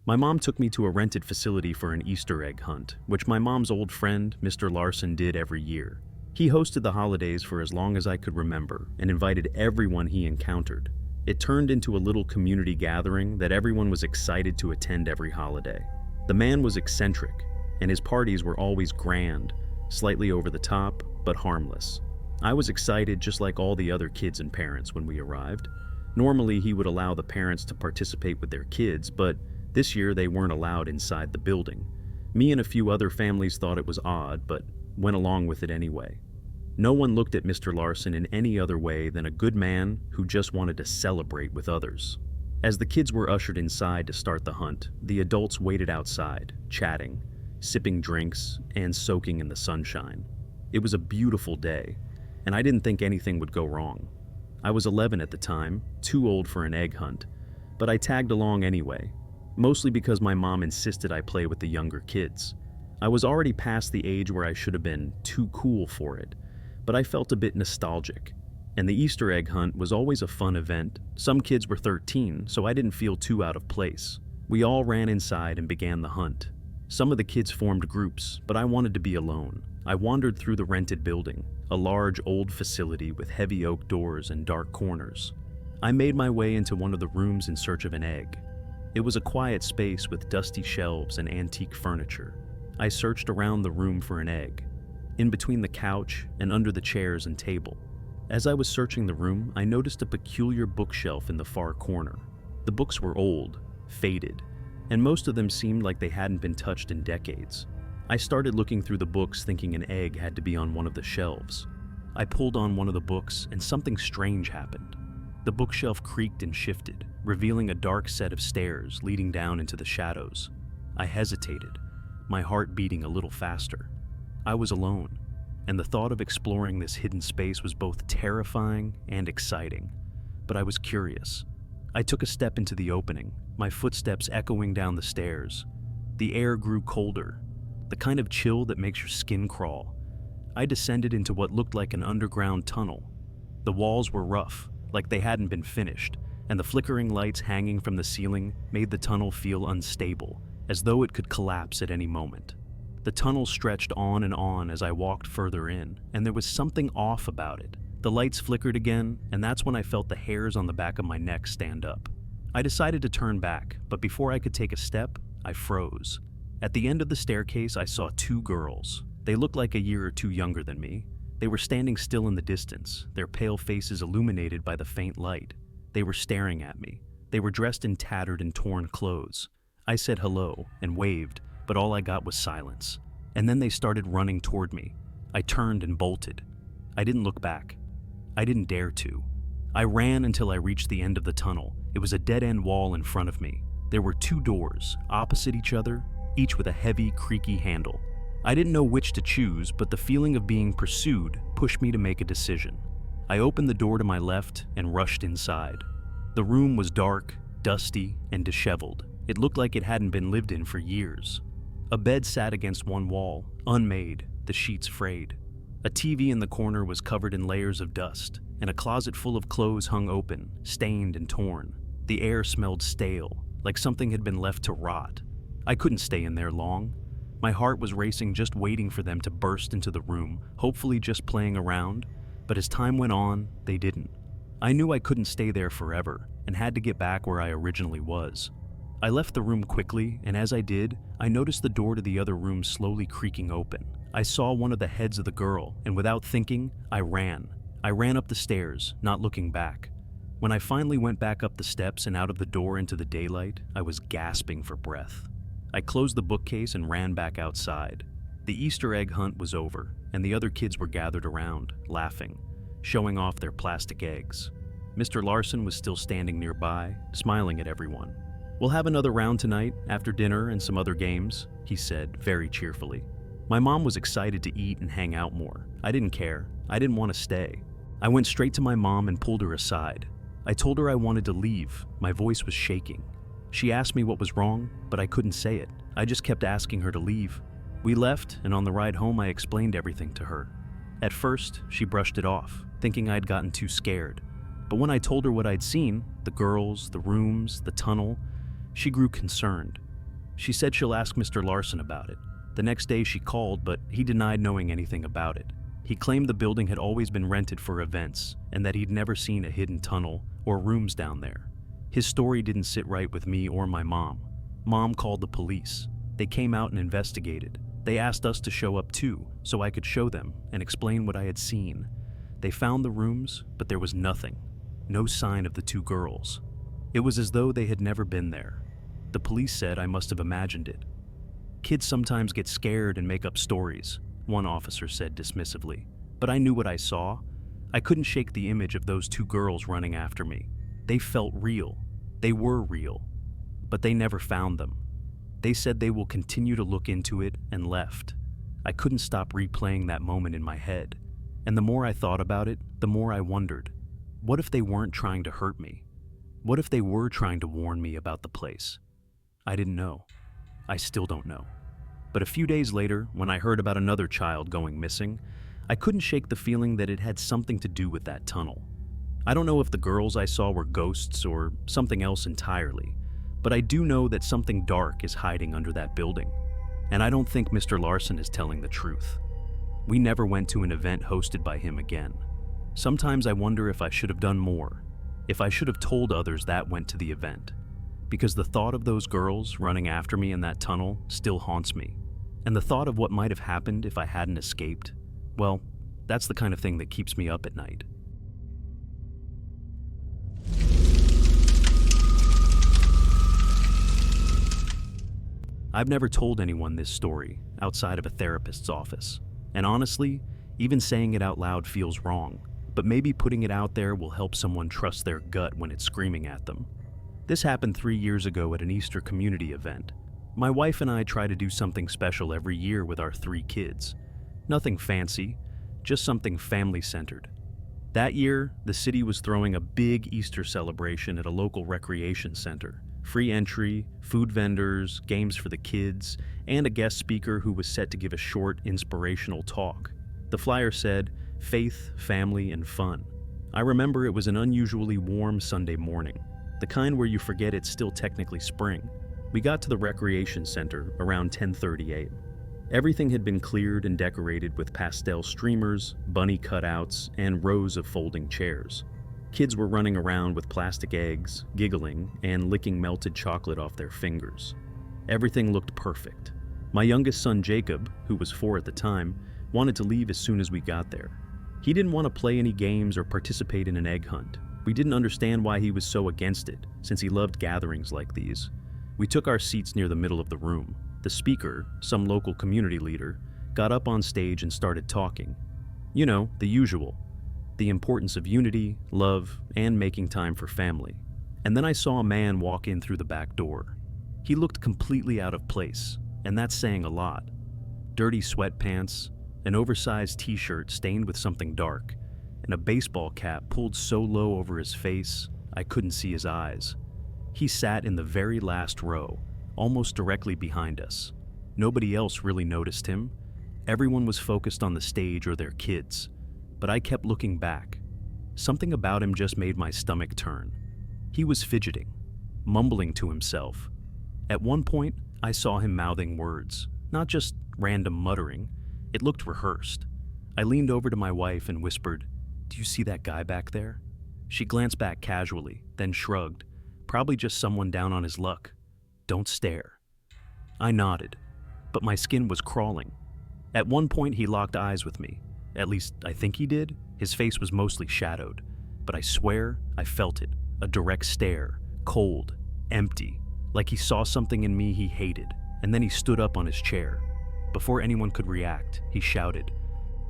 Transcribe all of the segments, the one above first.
My mom took me to a rented facility for an Easter egg hunt, which my mom's old friend, Mr. Larson, did every year. He hosted the holidays for as long as I could remember and invited everyone he encountered. It turned into a little community gathering that everyone was excited to attend every holiday. The man was eccentric, and his parties were always grand, slightly over the top, but harmless. I was excited just like all the other kids and parents when we arrived. Normally, he would allow the parents to participate with their kids, but this year they weren't allowed inside the building. Me and a few other families thought it was odd, but went along with it anyway. No one looked at Mr. Larson in any other way than a good man who just wanted to celebrate with others. As the kids were ushered inside to start the hunt, the adults waited outside, chatting, sipping drinks, and soaking in the sunshine. It was a beautiful day, and I didn't think anything would go wrong. I was 11 at the time, too old for an egg hunt, but I tagged along anyway, mostly because my mom insisted I play with the younger kids. I was already past the age where I should have been too cool for it, but I felt a bit nostalgic. And the Easter egg hunt was always a fun event. Some kids were 13, so I didn't feel too out of place. We all ran inside and began the hunt. Some of the kids formed groups, but I wanted to be alone. I wandered through the rented building, a large old facility with heavy oak doors and dark corners. I made my way into one of the rooms in search of an egg. It was a quiet space with dusty shelves and antique furniture. I searched around the room for an egg, in between the couch and under the chairs and table. As I was searching the room, I noticed a peculiar bookshelf in the far corner. The books were old, faded, and most of them seemed like they hadn't been touched in decades. I started looking through the books thinking an egg had to be on one of the shelves. I pulled on one of the books and something strange happened. The bookshelf creaked and shifted, revealing a dark set of stairs leading down into the shadows. I hesitated, my heart beating a little faster. I was alone, and the thought of exploring this hidden space was both terrifying and exciting. But I was curious. I took a step into the opening, my footsteps echoing down the stairs. The air grew colder, the kind of chill that makes your skin crawl. I descended into what looked like an underground tunnel. The walls were rough, like they hadn't been finished, and the flickering lights hanging from the ceiling made the tunnel feel unstable, as though it could collapse at any moment. The tunnel stretched on and on as I walked further in, and there was something off about it. The lights flickered again, and that's when I felt the hairs on the back of my neck stand up. I decided to turn back, but before I could take a step, I froze. At the end of the staircase, I saw two girls. They looked like a year or two younger than me. They were standing still in the distance, their pale faces illuminated by the faint light. They were staring at me. They were dressed in tattered and torn clothes. I said hello and waved, but all I got was silence. And then they started running toward me. I turned and bolted. I didn't look back. I didn't dare to. I ran until I reached the end of the tunnel. It was a dead-end wall in front of me. There were two doors, opposite each other, each with a heavy, creaky handle. I didn't know which to choose, but the feeling of being pursued pushed me to make a decision. I opened the door to my left and rushed inside. The room was dark, dusty, and disheveled. It looked like it hadn't been lived in for years. A bed sat against one wall, unmade, the sheets frayed. A TV in the corner was covered in layers of dust, and a closet full of clothes hung open, stained and torn. The air smelled stale, like something had been left to rot. I couldn't stay in there long. My heart was racing just waiting for them to burst into the room, hopefully just playing around, but as time went on, they didn't. I knew I couldn't stay there forever, and had to get back where I originally was. I left the room quickly, and as I did, I noticed the door to the other room slowly creaking open. I saw one of the heads of the girl, and without thinking, I ran. I ran up the stairs, not looking back. When I finally went back up the steps and out of the door into the daylight, I was gasping for breath. I closed the bookcase and ran back outside. The Easter egg hunt was over, and the other kids were gathered around, laughing, showing off their plastic eggs. Mr. Larson was still standing nearby, smiling at everyone. "We'll have another round tonight, after dinner and some other games," he said very cheerfully. My mom was excited to eat and hang out more. I didn't care. I didn't want to stay. I went straight to my mom and pulled her aside. I told her I wanted to leave. My voice was shaking. She asked me what was wrong, but I couldn't say it. I just kept asking her to leave. We left, and on the ride home I explained everything to her. At first, she brushed it off, thinking I'd gotten too scared. But when I told her what I'd seen, the girls, the rooms, the tunnel, she grew concerned. She said she'll ask Mr. Larson about it. The next day she called, but he denied knowing anything about it. He claimed the building had always been rented for events and that he'd never seen a hidden tunnel or rooms down there. His story didn't sit right with me or my mom. Mom called the police. They came out and investigated. They asked us to show up too, so I could show them and explain what I had seen. They found the rooms, but there was nothing. No sign of the two girls. It was as though they had never been there. The police said I must have imagined it. Kids sometimes get scared and make up stories, one officer said dismissively. But I knew what I saw. I couldn't shake the image of those two girls running after me. They felt real. They were real. But they never found them. They said they will continue to look into it and left. I couldn't stop replaying that moment in my head. And the more I thought about it, the more I wondered, what if they weren't trying to hurt me? What if they were trying to warn me about the place? I didn't know. I still don't know. But a few days later, when I heard about another child going missing, I couldn't shake the feeling that it had something to do with that tunnel. I don't know if the girls I saw were ghosts or something else entirely, but I do know that something dark is hiding under that building. And I don't think Mr. Larson is telling the truth. We never went to an event hosted by him again. Sometimes I wonder if I should have done more, if I should have told others that went to the event. Because the thought of those girls running after me in that tunnel still haunts me. And the thought of what might have happened if I hadn't escaped, well, that's the kind of thing that keeps me up at night. I've never told anyone this story outside of a therapist's office. And honestly, even saying it out loud feels wrong, but maybe putting it out there will help someone trust their gut when it's screaming at them. This happened 3 years ago at an Easter community event. My wife and I try to do something special every year with our 3 kids. Nothing fancy, just something family-centered. That year, the city was throwing a big Easter celebration at a local recreation center. Free entry, food vendors, games for the kids, and a guest speaker who was set to give a short, inspirational talk. The flyer said, "Faith, family, and fun." I remember it was an unusually warm Sunday morning, the kind where you forget it's still technically spring. We got to the recreation center around 10:30 a.m. Everything had been cleared and decorated with pastel streamers, bunny cutouts, and rows of folding chairs. Kids were running around with plastic eggs, giggling, and licking melted chocolate off their fingers. Everything looked perfect. My youngest son, Jacob, who was 4 at the time, wanted to leave as soon as we got there. He didn't want to play any games or participate in an egg hunt. We didn't understand why he was so against it, since he loved gatherings like these. We took our seats near the middle of the room. The speaker, some local community leader, got up on stage and started talking. You know, the usual. The importance of unity, love, and making time for family. And then I saw a man walk in through the back door. He looked completely out of place, and that's saying a lot. Dirty sweatpants, an oversized t-shirt stained with something dark, and a baseball cap pulled so low over his face, I couldn't see his eyes. He sat in the very last row, almost directly behind us. Nobody else really noticed him. Everyone was focused on the stage or their kids, but I kept looking back. Something about him just made my stomach turn. He was fidgeting, mumbling to himself. At one point, I saw him mouthing words, not just random muttering. It looked rehearsed. I leaned over to my wife and whispered, "Do you see that guy back there?" She glanced back casually, then shrugged, probably just someone down on his luck. "Don't stare." I nodded, but my skin was crawling. At one point, he locked eyes with me. At least, I think he did. His face was mostly shadowed, but I swear I felt it. A direct stare, cold, empty, like he saw something in me he hated, and then he stood up on his chair. Before anyone could react, he shouted,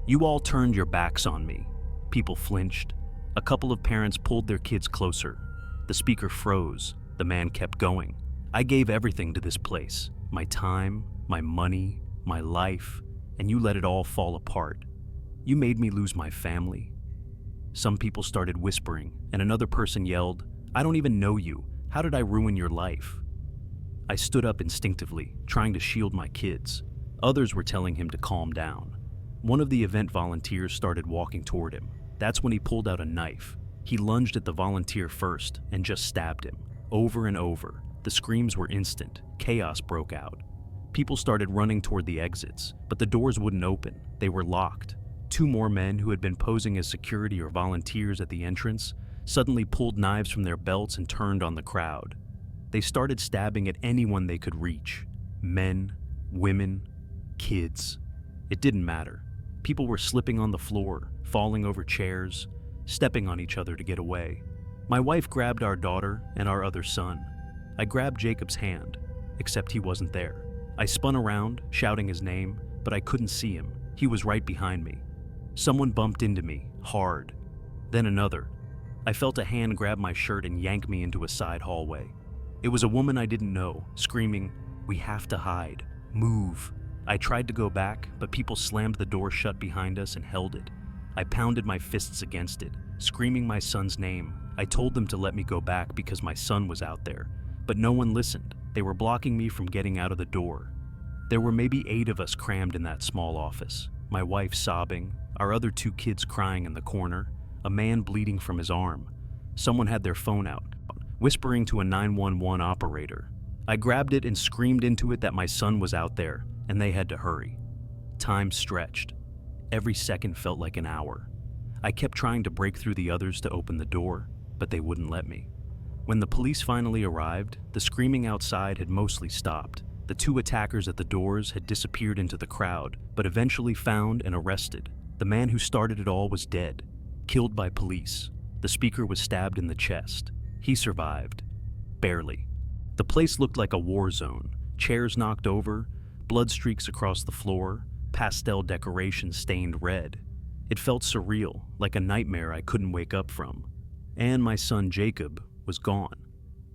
"You all turned your backs on me." People flinched. A couple of parents pulled their kids closer. The speaker froze. The man kept going. "I gave everything to this place. My time, my money, my life, and you let it all fall apart. You made me lose my family." Some people started whispering, and another person yelled, "I don't even know you. How did I ruin your life?" I stood up instinctively, trying to shield my kids. Others were telling him to calm down. One of the event volunteers started walking toward him. That's when he pulled out a knife. He lunged at the volunteer first and just stabbed him, over and over, The screams were instant. Chaos broke out. People started running toward the exits, but the doors wouldn't open. They were locked. Two more men who had been posing as security or volunteers at the entrance suddenly pulled knives from their belts and turned on the crowd. They started stabbing at anyone they could reach. Men, women, kids. It didn't matter. People were slipping on the floor, falling over chairs, stepping on each other to get away. My wife grabbed our daughter and our other son. I grabbed Jacob's hand, except he wasn't there. I spun around, shouting his name, but I couldn't see him. He was right behind me. Someone bumped into me, hard. Then another. I felt a hand grab my shirt and yank me into a side hallway. It was a woman I didn't know, screaming, "We have to hide. Move." I tried to go back, but people slammed the door shut behind us and held it. I pounded my fists against it, screaming my son's name. I told them to let me go back because my son was out there, but no one listened. They were blocking me from getting out of the door. There were maybe 8 of us crammed in that small office. My wife sobbing, our other 2 kids crying in the corner, a man bleeding from his arm. Someone had their phone out, whispering to a 911 operator. I grabbed it and screamed into it that my son was out there, and they had to hurry. Time stretched. Every second felt like an hour. I kept trying to break through the others to open the door, but they wouldn't let me. When the police finally arrived, the screaming outside had mostly stopped. The 2 attackers at the doors had disappeared into the crowd, but eventually found and arrested. The man who started it all was dead, killed by police. The speaker was stabbed in the chest. He survived. Barely. The place looked like a war zone. Chairs knocked over, blood streaks across the floor, pastel decorations stained red. It felt surreal, like a nightmare I couldn't wake up from. And my son Jacob was gone.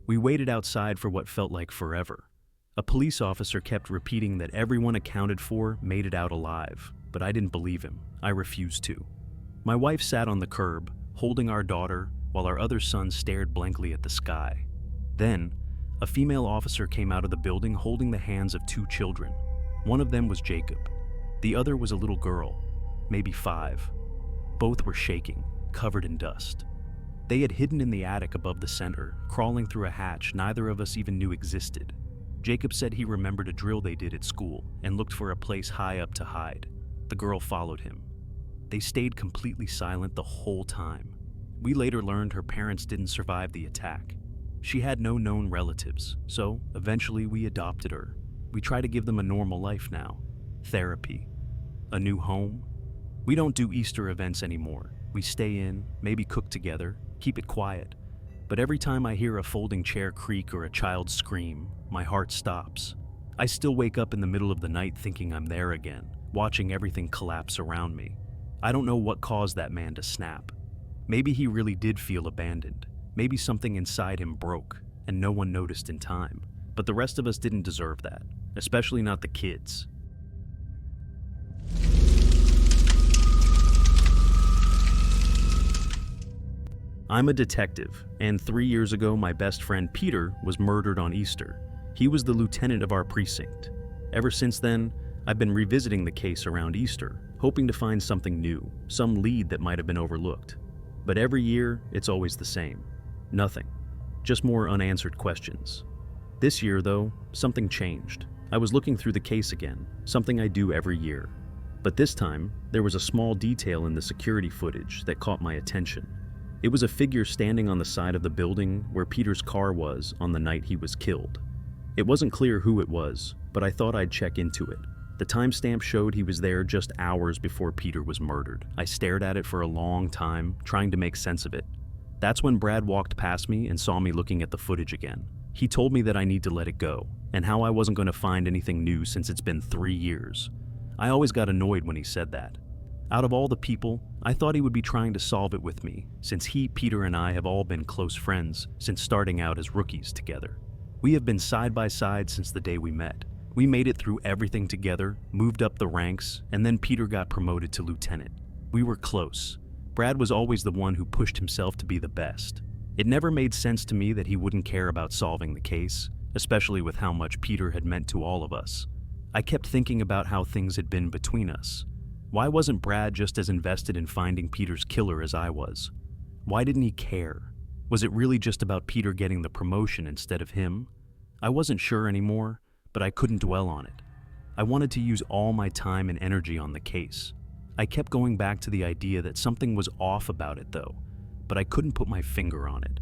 We waited outside for what felt like forever. A police officer kept repeating that everyone accounted for made it out alive, but I didn't believe him. I refused to. My wife sat on the curb, holding our daughter, while our other son stared blankly at the sky. Then, a female officer came out of the building holding the hands of 2 children. One of them was Jacob. The other was a little girl, maybe 5. Both were shaking, covered in dust. They had hidden in the attic above the center, crawling through a hatch neither of us even knew existed. Jacob said he remembered a drill they did at school and looked for a place high up to hide. The girl followed him. They stayed completely silent the whole time. We later learned her parents didn't survive the attack. She had no known relatives, so eventually we adopted her. We try to give them a normal life now. Therapy. A new home. We don't do Easter events anymore. We stay in, maybe cook together, keep it quiet. But every time I hear a folding chair creak or a child scream, my heart stops. I still wake up in the middle of the night thinking I'm there again, watching everything collapse around me. I don't know what caused that man to snap. Maybe he really did feel abandoned. Maybe something inside him broke, and no one noticed in time. But the rest of us didn't deserve that, especially not the kids. I'm a detective, and 3 years ago my best friend Peter was murdered on Easter. He was the lieutenant of our precinct. Ever since then, I've been revisiting the case around Easter, hoping to find something new, some lead that might have been overlooked. But every year, it's always the same. Nothing. Just more unanswered questions. This year, though, something changed. I was looking through the case again, something I do every year. But this time, there was a small detail in the security footage that caught my attention. It was a figure standing on the side of the building where Peter's car was on the night he was killed. It wasn't clear who it was, but I thought I'd check into it. The timestamp showed he was there just hours before Peter was murdered. I stared at it for a long time, trying to make sense of it. That's when Brad walked past me and saw me looking at the footage again. He told me that I need to let it go, and how I wasn't going to find anything new since it's been 3 years. I always got annoyed when he said that. Out of all the people, I thought he would be trying to solve it with me, since he, Peter, and I have all been close friends since starting out as rookies together. We have been side by side since the day we met. We made it through everything together, moved up the ranks, and then Peter got promoted to lieutenant. We were close. Brad was always the one who pushed himself to be the best. It never made sense to me that he wouldn't care about solving the case, especially with how much Peter had meant to all of us. I kept thinking about how things had been between us. Why wasn't Brad just as invested in finding Peter's killer as I was? Why didn't he care? Was it really just about Peter getting the promotion instead of him? I wasn't sure anymore, but I couldn't dwell on it. I wanted to use all my time and energy on the case. I kept going back to the idea that something was off about it though, but I couldn't put my finger on it.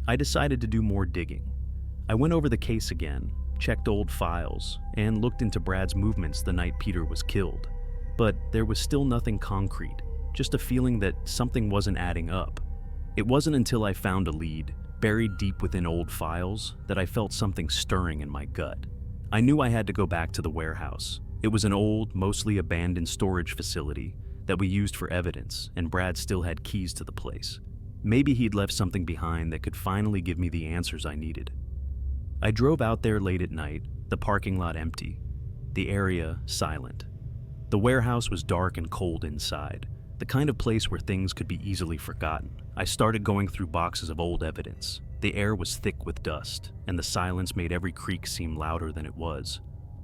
I decided to do more digging. I went over the case again, checked old files, and looked into Brad's movements the night Peter was killed. But there was still nothing concrete, just a feeling that something wasn't adding up. It wasn't until I found a lead, buried deep within old files, that I felt something stirring in my gut. I knew I had to go back to the warehouse. It was an old, mostly abandoned storage facility that we used for evidence, and Brad still had keys to the place. Maybe he'd left something behind that could finally give me the answers I needed. I drove out there late at night, the parking lot empty, the area silent. The warehouse was dark and cold inside, the kind of place where things could be easily forgotten. I started going through boxes of old evidence. The air was thick with dust, and the silence made every creak seem louder than it was.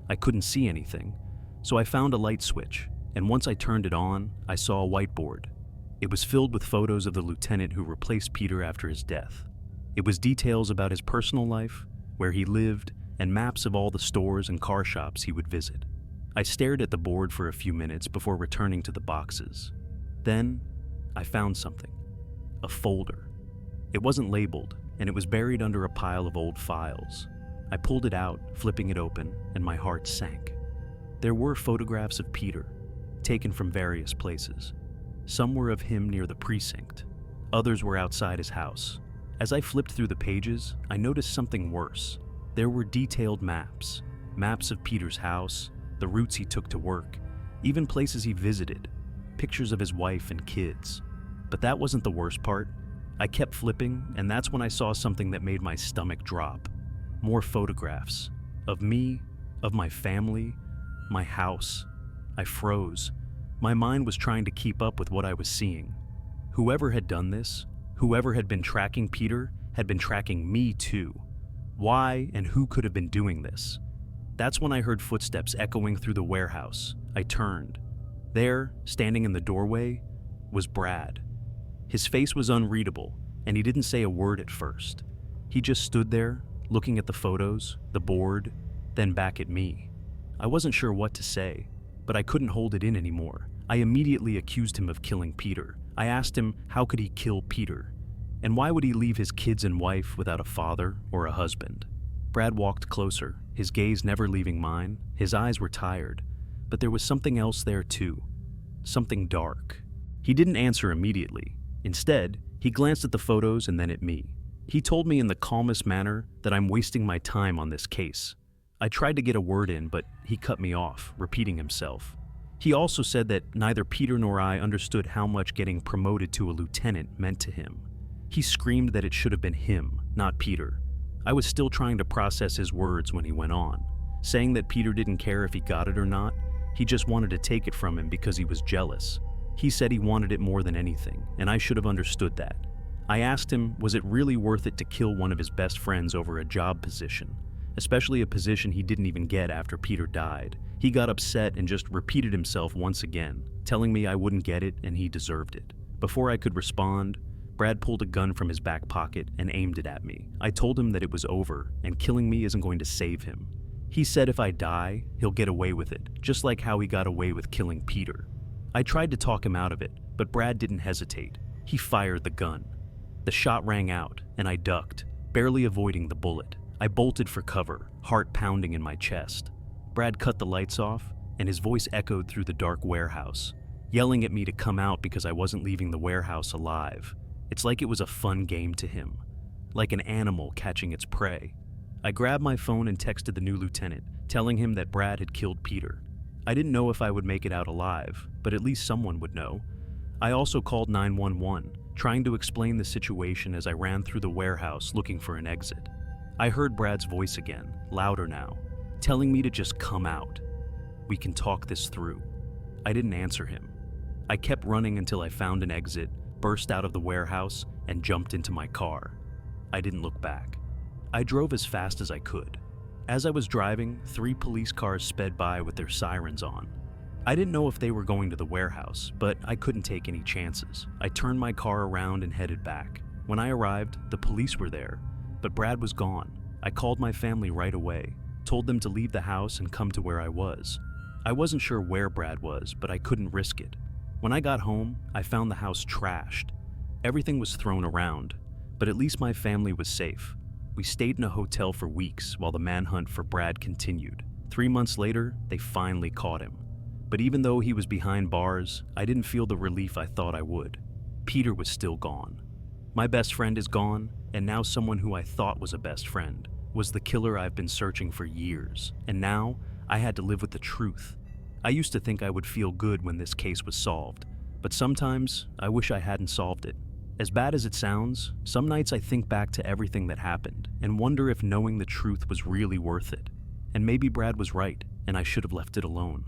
I couldn't see anything, so I found a light switch, and once I turned it on, I saw a whiteboard. It was filled with photos of the lieutenant who replaced Peter after his death. It was details about his personal life, where he lived, and maps of all the stores and car shops he would visit. I stared at the board for a few minutes before returning to the boxes. Then, I found something. A folder. It wasn't labeled, and it was buried under a pile of old files. I pulled it out, flipping it open, and my heart sank. There were photographs of Peter, taken from various places. Some were of him near the precinct. Others were outside his house. As I flipped through the pages, I noticed something worse. There were detailed maps. Maps of Peter's house, the routes he took to work, even places he visited, pictures of his wife and kids. But that wasn't the worst part. I kept flipping, and that's when I saw something that made my stomach drop. More photographs. Of me, of my family, my house. I froze. My mind was trying to keep up with what I was seeing. Whoever had done this, whoever had been tracking Peter, had been tracking me too. Why and who could have been doing this? That's when I heard footsteps echoing through the warehouse. I turned. There, standing in the doorway, was Brad. His face was unreadable, and he didn't say a word at first. He just stood there, looking at the photos, the board, then back at me. I wasn't sure what to say, but I couldn't hold it in anymore. I immediately accused him of killing Peter. I asked him how could he kill Peter, and why would he leave his kids and wife without a father or a husband? Brad walked closer, his gaze never leaving mine. His eyes were tired, but there was something else there too, something dark. He didn't answer immediately. Instead, he glanced at the photos and then at me. He told me in the calmest manner that I'm wasting my time on this case. I tried to get a word in, but he cut me off, repeating himself. He also said that neither Peter nor I understood how much getting promoted to a lieutenant meant to him. He screamed that it should have been him, not Peter. I was still trying to process his words when he went on, saying that Peter didn't care if he got it or not. He just wanted to take it from him because he was jealous. He said he wanted it more than anything, and I should have understood that. I asked him, was it really worth it to kill one of his best friends over a job position, especially a position he didn't even get after Peter died. He got upset and just repeated himself once again, telling me I wouldn't get it and he deserved it. Before I could respond, Brad pulled a gun from his back pocket and aimed it at me. I told him that it was over and killing me isn't going to save him. He said if I die, he'll get away with it, just like how he got away with killing Peter. I tried to talk him out of it, but Brad didn't hesitate. He fired the gun. The shot rang out, and I ducked, barely avoiding the bullet. I bolted for cover, heart pounding in my chest. Brad cut the lights off, and his voice echoed through the dark warehouse, yelling at me to come out because I wasn't leaving the warehouse alive. It's like it was a fun game to him, like an animal catching its prey. I grabbed my phone and texted the new lieutenant, telling him that Brad had killed Peter. I didn't know if I would make it out alive, but at least someone would know. I also called 911, trying to explain the situation as I ran through the warehouse looking for an exit. I heard Brad's voice again, louder now, telling me to just come out. We can talk this through. I didn't answer him. I kept running until I found an exit, burst out of the warehouse, and jumped into my car. I didn't look back. I drove as fast as I could. As I was driving, 3 police cars sped by with their sirens on. I didn't know if they were going to the warehouse, but I couldn't take any chances. I turned my car around and headed back. When I arrived, the police were there, but Brad was gone. I called my family right away, told them to leave the house and come to where I was. I wasn't sure where Brad was, but I couldn't risk it. When I got home, I found the house trashed. Everything was thrown around, but at least my family was safe. We stayed in a hotel for weeks while the manhunt for Brad continued. 3 months later, they finally caught him. But even though he was behind bars, I didn't feel the relief I thought I would. Peter was still gone. My best friend is gone, and now someone who I thought was a best friend was the killer I've been searching for years, and now I had to live with the truth. I used to think I would feel good when this case was solved, but sometimes I wish I hadn't solved it. As bad as it sounds, some nights I think back to everything that happened and wonder if knowing the truth was really worth it. And maybe Brad was right, and I should have left it alone.